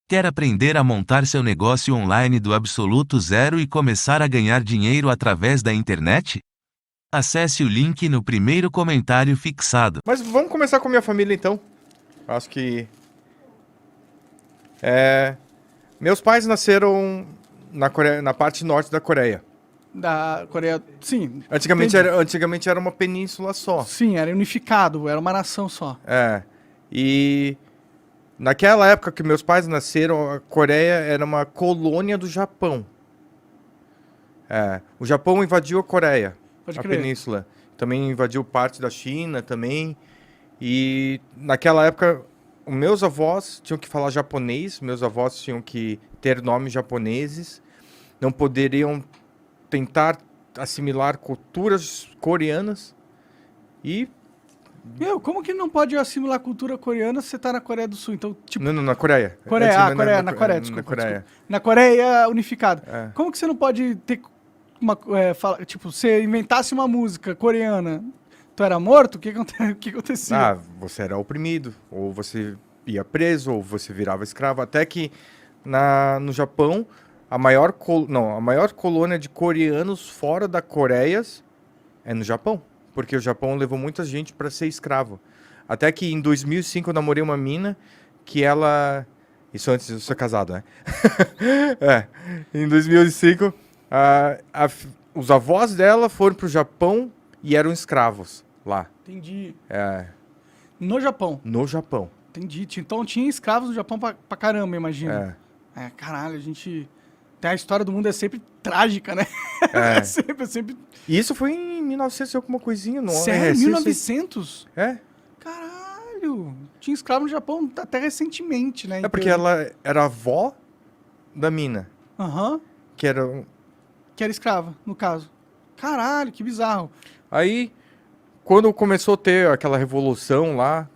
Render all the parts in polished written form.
Quer aprender a montar seu negócio online do absoluto zero e começar a ganhar dinheiro através da internet? Acesse o link no primeiro comentário fixado. Mas vamos começar com a minha família, então. Acho que... Meus pais nasceram na Coreia, na parte norte da Coreia. Da Coreia, sim. Antigamente era uma península só. Sim, era unificado, era uma nação só. E naquela época que meus pais nasceram, a Coreia era uma colônia do Japão. O Japão invadiu a Coreia, Pode a crer. península. Também invadiu parte da China também. E naquela época, os meus avós tinham que falar japonês, meus avós tinham que ter nomes japoneses, não poderiam tentar assimilar culturas coreanas. E Meu, como que não pode assimilar a cultura coreana se você tá na Coreia do Sul? Então, tipo... não, na Coreia. Coreia, Na Coreia, desculpa. Coreia. Na Coreia unificada. É. Como que você não pode ter uma... tipo, você inventasse uma música coreana, tu era morto? O que acontecia? Você era oprimido, ou você ia preso, ou você virava escravo. Até que no Japão, a maior colônia de coreanos fora da Coreia é no Japão. Porque o Japão levou muita gente para ser escravo. Até que em 2005 eu namorei uma mina que ela... Isso antes de eu ser casado, né? Em 2005, os avós dela foram pro Japão e eram escravos lá. Entendi. No Japão? No Japão. Entendi. Então tinha escravos no Japão pra caramba, imagina. Caralho, a gente... Tem a história do mundo é sempre trágica, né? sempre... E isso foi em 1900 alguma coisinha, não é? Sério? 1900? É. Caralho! Tinha escravo no Japão até recentemente, né? Porque ela era avó da mina. Aham. Que era escrava, no caso. Caralho, que bizarro. Aí, quando começou a ter aquela revolução lá,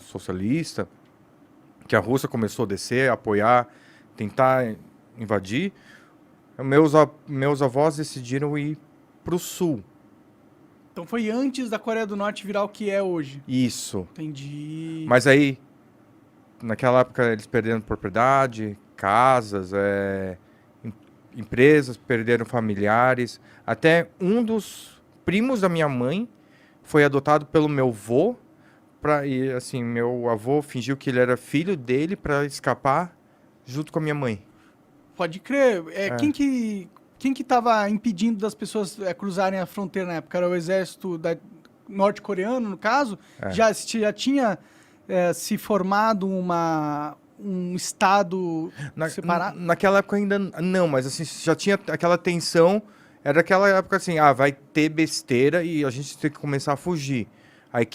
socialista, que a Rússia começou a descer, apoiar, tentar invadir, meus avós decidiram ir pro sul. Então foi antes da Coreia do Norte virar o que é hoje. Isso. Entendi. Mas aí, naquela época, eles perderam propriedade, casas, empresas, perderam familiares. Até um dos primos da minha mãe foi adotado pelo meu avô. E assim, meu avô fingiu que ele era filho dele para escapar junto com a minha mãe. Pode crer. Quem que tava impedindo das pessoas cruzarem a fronteira na época? Era o exército norte-coreano, no caso? Já tinha se formado um estado separado? Naquela época ainda não, mas assim, já tinha aquela tensão. Era aquela época assim, vai ter besteira e a gente tem que começar a fugir. Aí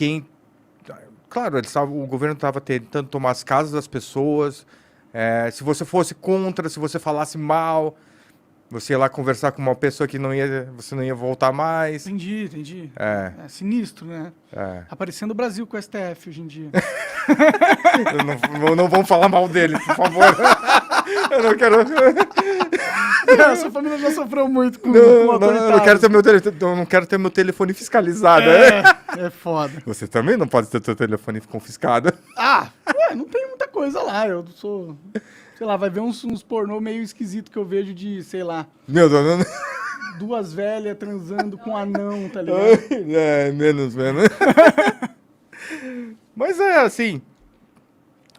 claro, o governo estava tentando tomar as casas das pessoas. Se você fosse contra, se você falasse mal, você ia lá conversar com uma pessoa que você não ia voltar mais. Entendi. É sinistro, né? Aparecendo o Brasil com o STF hoje em dia. não vamos falar mal dele, por favor. Eu não quero... Sua família já sofreu muito com eu não quero ter meu telefone fiscalizado. É foda. Você também não pode ter seu telefone confiscado. Não tem muita coisa lá. Eu sou... Sei lá, vai ver uns pornô meio esquisito que eu vejo de, sei lá... Meu Deus, duas velhas transando com um anão, tá ligado? Menos. Mas assim...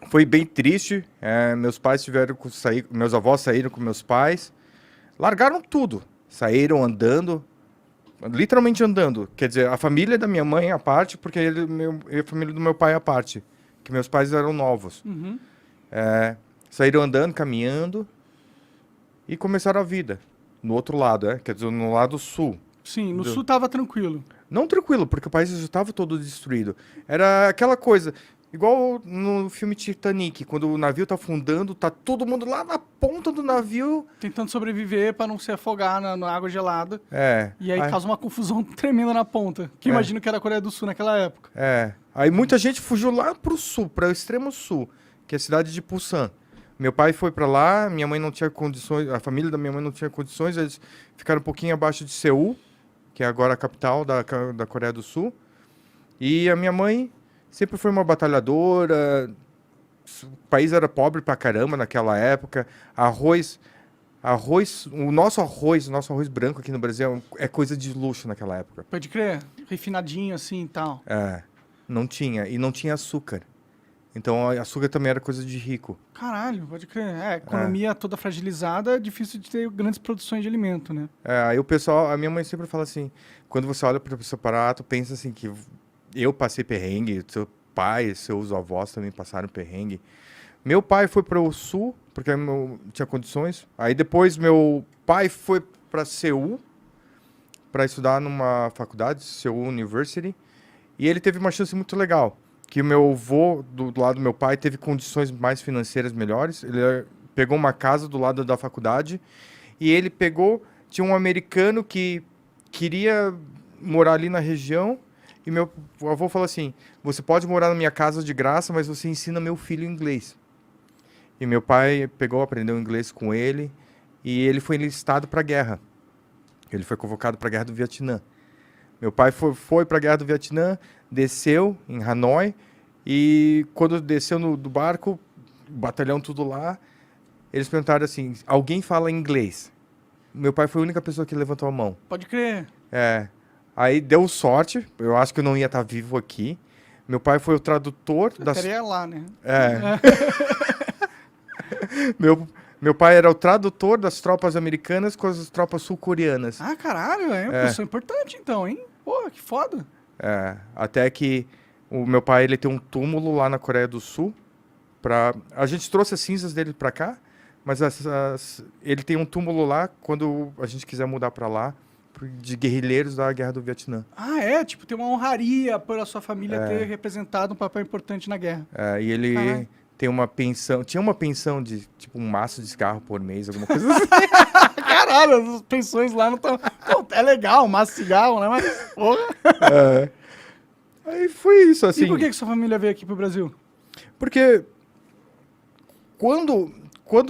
Foi bem triste. Meus pais tiveram que sair... Meus avós saíram com meus pais. Largaram tudo. Saíram andando. Literalmente andando. Quer dizer, a família da minha mãe à parte, porque a família do meu pai à parte. Que meus pais eram novos. Uhum. Saíram andando, caminhando. E começaram a vida. No outro lado, quer dizer, no lado sul. Sim, no sul tava tranquilo. Não tranquilo, porque o país já estava todo destruído. Era aquela coisa... Igual no filme Titanic, quando o navio tá afundando, tá todo mundo lá na ponta do navio... Tentando sobreviver pra não se afogar na água gelada. E aí Aí causa uma confusão tremenda na ponta. Que imagino que era a Coreia do Sul naquela época. Aí muita gente fugiu lá pro sul, para o extremo sul, que é a cidade de Busan. Meu pai foi pra lá, minha mãe não tinha condições, a família da minha mãe não tinha condições, eles ficaram um pouquinho abaixo de Seul, que é agora a capital da Coreia do Sul. E a minha mãe... Sempre foi uma batalhadora, o país era pobre pra caramba naquela época. Arroz, o nosso arroz branco aqui no Brasil é coisa de luxo naquela época. Pode crer. Refinadinho assim e tal. Não tinha. E não tinha açúcar. Então, açúcar também era coisa de rico. Caralho, pode crer. Economia toda fragilizada, é difícil de ter grandes produções de alimento, né? Aí a minha mãe sempre fala assim, quando você olha para o seu aparato, pensa assim que eu passei perrengue, seu pai, seus avós também passaram perrengue. Meu pai foi para o sul, porque tinha condições. Aí depois meu pai foi para Seul, para estudar numa faculdade, Seul University, e ele teve uma chance muito legal. Que o meu avô, do lado do meu pai, teve condições mais financeiras melhores. Ele pegou uma casa do lado da faculdade e ele tinha um americano que queria morar ali na região e meu avô falou assim, você pode morar na minha casa de graça, mas você ensina meu filho inglês. E meu pai aprendeu inglês com ele e ele foi enlistado para a guerra. Ele foi convocado para a Guerra do Vietnã. Meu pai foi para a Guerra do Vietnã, desceu em Hanoi e quando desceu do barco, o batalhão tudo lá, eles perguntaram assim, alguém fala inglês? Meu pai foi a única pessoa que levantou a mão. Pode crer. Aí deu sorte, eu acho que eu não ia estar vivo aqui. Meu pai foi o tradutor Eu estaria lá, né? Meu pai era o tradutor das tropas americanas com as tropas sul-coreanas. Ah, caralho, é uma pessoa importante então, hein? Pô, que foda. Até que o meu pai ele tem um túmulo lá na Coreia do Sul. A gente trouxe as cinzas dele pra cá, mas ele tem um túmulo lá quando a gente quiser mudar pra lá, de guerrilheiros da Guerra do Vietnã. Tipo, tem uma honraria por a sua família ter representado um papel importante na guerra. E ele tem uma pensão, tinha uma pensão de tipo um maço de cigarro por mês, alguma coisa assim. Caralho, as pensões lá não estão... É legal, maço de cigarro, né? Mas, porra. Aí foi isso, assim. E por que sua família veio aqui pro Brasil? Porque quando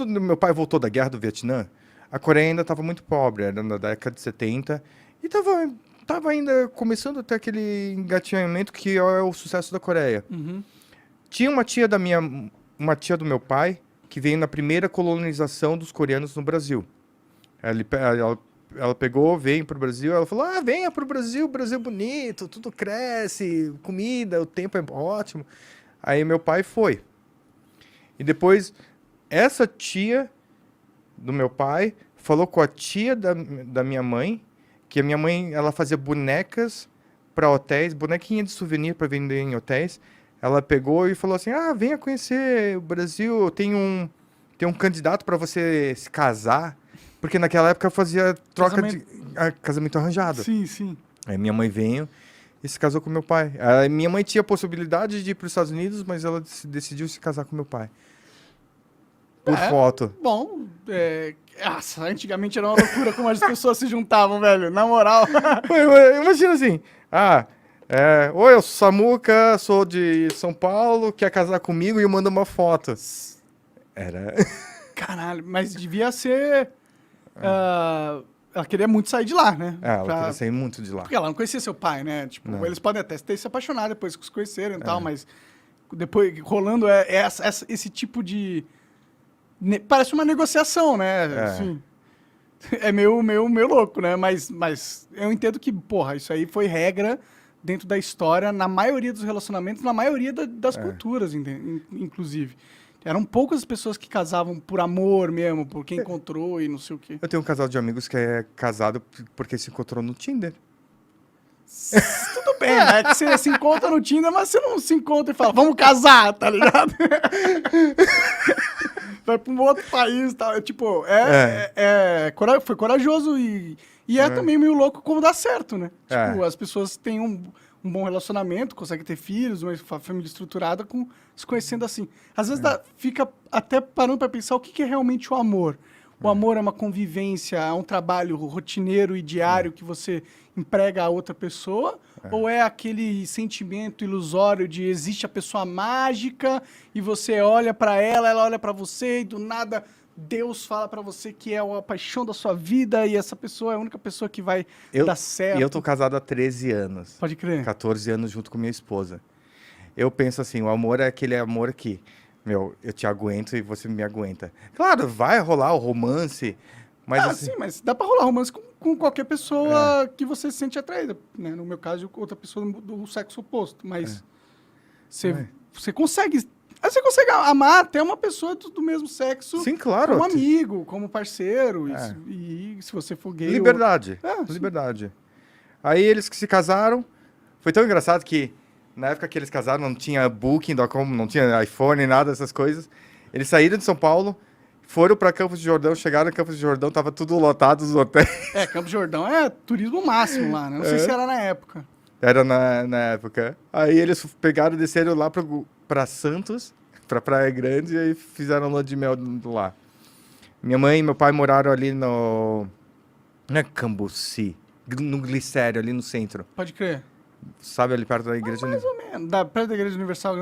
meu pai voltou da Guerra do Vietnã, a Coreia ainda estava muito pobre, era na década de 70, e tava ainda começando a ter aquele engatinhamento que é o sucesso da Coreia. Uhum. Tinha uma tia do meu pai, que veio na primeira colonização dos coreanos no Brasil. Ela veio pro Brasil, ela falou, venha pro Brasil, o Brasil é bonito, tudo cresce, comida, o tempo é ótimo. Aí meu pai foi. E depois, essa tia do meu pai falou com a tia da minha mãe, que a minha mãe, ela fazia bonecas para hotéis, bonequinha de souvenir para vender em hotéis. Ela pegou e falou assim, venha conhecer o Brasil, tem um candidato para você se casar, porque naquela época eu fazia troca de casamento arranjado. Sim, sim. Aí minha mãe veio e se casou com meu pai. Minha mãe tinha a possibilidade de ir para os Estados Unidos, mas ela decidiu se casar com meu pai. Por foto. Bom, antigamente era uma loucura como as pessoas se juntavam, velho. Na moral. Imagina assim, oi, eu sou Samuca, sou de São Paulo, quer casar comigo e eu mando uma foto. Era... Caralho, mas devia ser... ela queria muito sair de lá, né? Ela queria sair muito de lá. Porque ela não conhecia seu pai, né? Tipo, eles podem até ter se apaixonado depois que se conheceram e tal, mas depois rolando esse tipo de... Parece uma negociação, né? Assim, é meio louco, né? Mas eu entendo que, porra, isso aí foi regra dentro da história, na maioria dos relacionamentos, na maioria das culturas, inclusive. Eram poucas as pessoas que casavam por amor mesmo, por quem encontrou e não sei o quê. Eu tenho um casal de amigos que é casado porque se encontrou no Tinder. Tudo bem, né? Que você se encontra no Tinder, mas você não se encontra e fala, vamos casar, tá ligado? Vai pra um outro país, tá? Tipo, foi corajoso e também meio louco como dá certo, né? Tipo, as pessoas têm um bom relacionamento, conseguem ter filhos, uma família estruturada, se conhecendo assim. Às vezes fica até parando pra pensar o que é realmente o amor. O amor é uma convivência, é um trabalho rotineiro e diário que você emprega a outra pessoa? Ou é aquele sentimento ilusório de existe a pessoa mágica e você olha pra ela, ela olha pra você e do nada Deus fala pra você que é a paixão da sua vida e essa pessoa é a única pessoa que vai dar certo? E eu tô casado há 13 anos. Pode crer. 14 anos junto com minha esposa. Eu penso assim, o amor é aquele amor que meu, eu te aguento e você me aguenta. Claro, vai rolar o romance, mas assim, Sim, mas dá pra rolar romance com qualquer pessoa que você se sente atraída, né? No meu caso, outra pessoa do sexo oposto, mas você consegue... Você consegue amar até uma pessoa do mesmo sexo sim, claro. como amigo, como parceiro, É. e se você for gay... Liberdade. Sim. Liberdade. Aí eles que se casaram. Foi tão engraçado que na época que eles casaram não tinha Booking.com, não tinha iPhone, nada dessas coisas. Eles saíram de São Paulo, foram para Campos de Jordão, chegaram em Campos de Jordão, tava tudo lotado os hotéis. Campos de Jordão é turismo máximo lá, né? Não sei se era na época. Era na época. Aí eles pegaram e desceram lá para Santos, para Praia Grande, e aí fizeram lua de mel lá. Minha mãe e meu pai moraram ali no... Não é Cambuci, no Glicério, ali no centro. Pode crer. Sabe, ali perto da igreja. Mais ou menos. Perto da Igreja Universal.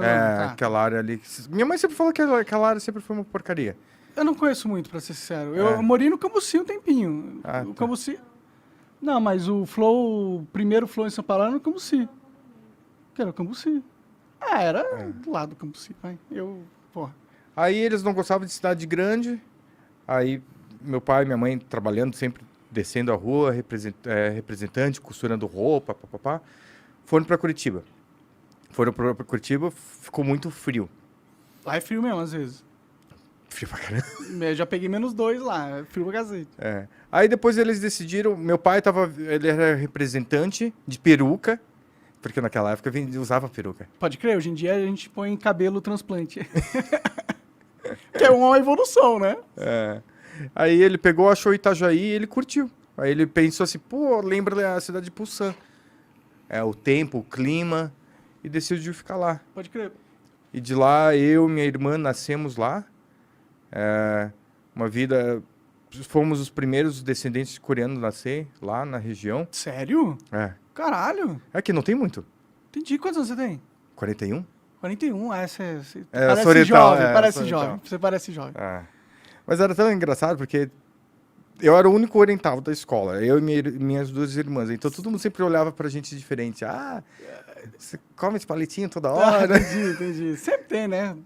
Aquela área ali. Minha mãe sempre falou que aquela área sempre foi uma porcaria. Eu não conheço muito, pra ser sincero. Eu morei no Cambuci um tempinho. O Cambuci... Não, mas o primeiro Flow em São Paulo era no Cambuci. Que era o Cambuci. Era do lado do Cambuci, vai. Porra. Aí eles não gostavam de cidade grande. Aí meu pai e minha mãe trabalhando, sempre descendo a rua, representante, costurando roupa, papapá. Foram para Curitiba. Ficou muito frio. Lá é frio mesmo, às vezes. Frio pra caramba. Eu já peguei -2 lá, é frio pra cacete. Aí depois eles decidiram, meu pai ele era representante de peruca, porque naquela época usava peruca. Pode crer, hoje em dia a gente põe cabelo transplante. Que é uma evolução, né? Aí ele pegou, achou Itajaí e ele curtiu. Aí ele pensou assim, pô, lembra a cidade de Pulsan. O tempo, o clima, e decidiu ficar lá. Pode crer. E de lá, eu e minha irmã nascemos lá. Uma vida... Fomos os primeiros descendentes de coreanos a nascer lá na região. Sério? Caralho. É que não tem muito. Entendi. Quantos anos você tem? 41? 41. Você parece parece jovem, parece Sorital. jovem. Você parece jovem. Mas era tão engraçado porque eu era o único oriental da escola. Eu e minhas duas irmãs. Então todo mundo sempre olhava pra gente diferente. Você come esse palitinho toda hora. Entendi. Sempre tem, né?